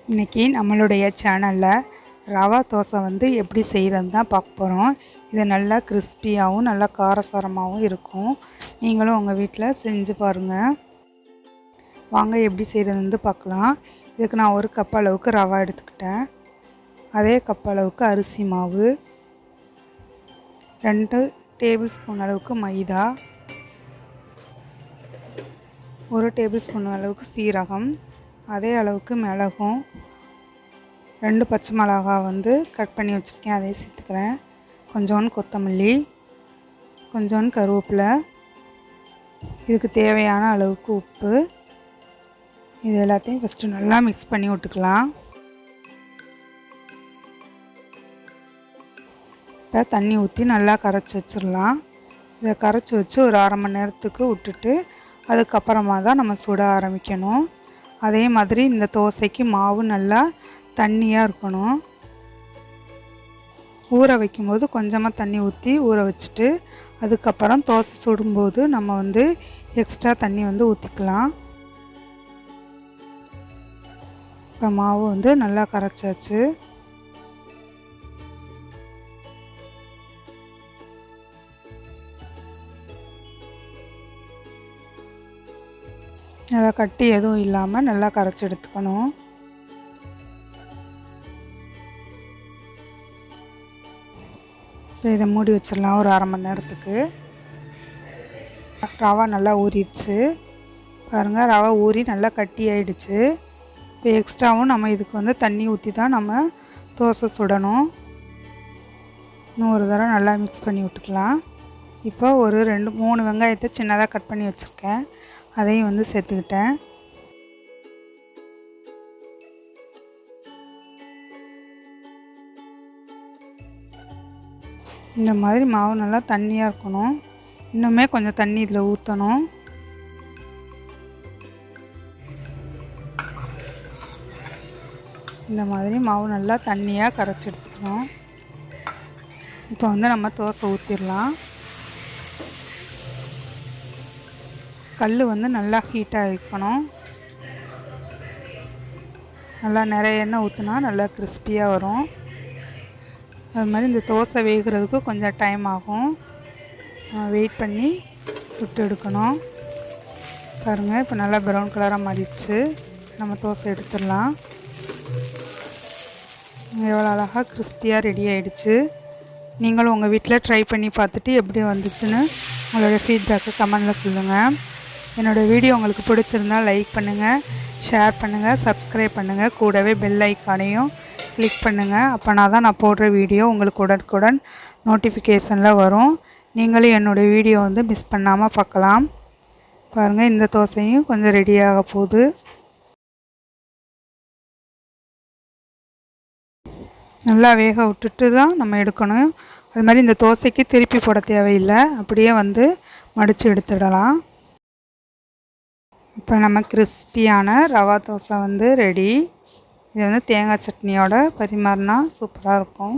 இன்றைக்கி நம்மளுடைய சேனலில் ரவா தோசை வந்து எப்படி செய்கிறதுன்னு தான் பார்க்க போகிறோம். இது நல்லா கிறிஸ்பியாகவும் நல்லா காரசாரமாகவும் இருக்கும். நீங்களும் உங்கள் வீட்டில் செஞ்சு பாருங்கள். வாங்க எப்படி செய்கிறதுன்னு பார்க்கலாம். இதுக்கு நான் 1 கப் அளவுக்கு ரவா எடுத்துக்கிட்டேன். அதே கப் அளவுக்கு அரிசி மாவு, 2 டேபிள் ஸ்பூன் அளவுக்கு மைதா, 1 டேபிள் ஸ்பூன் அளவுக்கு சீரகம், அதே அளவுக்கு மிளகும், 2 பச்சை மிளகாய் வந்து கட் பண்ணி வச்சுருக்கேன், அதையும் சேர்த்துக்கிறேன். கொஞ்சோண்டு கொத்தமல்லி, கொஞ்சோண்டு கருவேப்பிலை, இதுக்கு தேவையான அளவுக்கு உப்பு. இது எல்லாத்தையும் ஃபஸ்ட்டு நல்லா மிக்ஸ் பண்ணி விட்டுக்கலாம். இப்போ தண்ணி ஊற்றி நல்லா கரைச்சி வச்சிடலாம். இதை கரைச்சி வச்சு ஒரு 1/2 மணி நேரத்துக்கு விட்டுட்டு அதுக்கப்புறமா தான் நம்ம சுட ஆரம்பிக்கணும். அதே மாதிரி இந்த தோசைக்கு மாவு நல்லா தண்ணியாக இருக்கணும். ஊற வைக்கும்போது கொஞ்சமாக தண்ணி ஊற்றி ஊற வச்சுட்டு அதுக்கப்புறம் தோசை சுடும்போது நம்ம வந்து எக்ஸ்ட்ரா தண்ணி வந்து ஊற்றிக்கலாம். இப்போ மாவு வந்து நல்லா கரைச்சாச்சு. நல்லா கட்டி எதுவும் இல்லாமல் நல்லா கரைச்சி எடுத்துக்கணும். இப்போ இதை மூடி வச்சிடலாம் ஒரு 1/2 மணி நேரத்துக்கு. ரவா நல்லா ஊறிடுச்சு பாருங்கள். ரவா ஊறி நல்லா கட்டி ஆகிடுச்சு. இப்போ எக்ஸ்ட்ராவும் நம்ம இதுக்கு வந்து தண்ணி ஊற்றி தான் நம்ம தோசை சுடணும். இன்னும் ஒரு தடவை நல்லா மிக்ஸ் பண்ணி விட்டுக்கலாம். இப்போ ஒரு 2-3 வெங்காயத்தை சின்னதாக கட் பண்ணி வச்சுருக்கேன், அதையும் வந்து சேர்த்துக்கிட்டேன். இந்த மாதிரி மாவு நல்லா தண்ணியாக இருக்கணும். இன்னுமே கொஞ்சம் தண்ணி இதில் ஊற்றணும். இந்த மாதிரி மாவு நல்லா தண்ணியாக கரைச்சி எடுத்துக்கணும். இப்போ வந்து நம்ம தோசை ஊற்றிடலாம். கல் வந்து நல்லா ஹீட்டாக இருக்கணும். நல்லா நிறைய எண்ணெய் ஊற்றினா நல்லா கிறிஸ்பியாக வரும். அது மாதிரி இந்த தோசை வேகிறதுக்கு கொஞ்சம் டைம் ஆகும். வெயிட் பண்ணி சுட்டு எடுக்கணும். பாருங்கள், இப்போ நல்லா ப்ரௌன் கலராக மாறிடுச்சு. நம்ம தோசை எடுத்துடலாம். எவ்வளோ அழகாக கிறிஸ்பியாக ரெடி ஆகிடுச்சு. நீங்களும் உங்கள் வீட்டில் ட்ரை பண்ணி பார்த்துட்டு எப்படி வந்துச்சுன்னு உங்களோட ஃபீட்பேக்கை கமெண்டில் சொல்லுங்கள். என்னோடய வீடியோ உங்களுக்கு பிடிச்சிருந்தால் லைக் பண்ணுங்கள், ஷேர் பண்ணுங்கள், சப்ஸ்கிரைப் பண்ணுங்கள். கூடவே பெல் ஐக்கானையும் கிளிக் பண்ணுங்கள். அப்போனா தான் நான் போடுற வீடியோ உங்களுக்கு உடனுக்குடன் நோட்டிஃபிகேஷனில் வரும். நீங்களும் என்னோடய வீடியோ வந்து மிஸ் பண்ணாமல் பார்க்கலாம். பாருங்கள், இந்த தோசையும் கொஞ்சம் ரெடியாக போகுது. நல்லா வேக விட்டுட்டு தான் நம்ம எடுக்கணும். அது மாதிரி இந்த தோசைக்கு திருப்பி போட தேவையில்லை, அப்படியே வந்து மடித்து எடுத்துடலாம். இப்போ நம்ம கிறிஸ்பியான ரவா தோசை வந்து ரெடி. இது வந்து தேங்காய் சட்னியோட பரிமாறினா சூப்பராக இருக்கும்.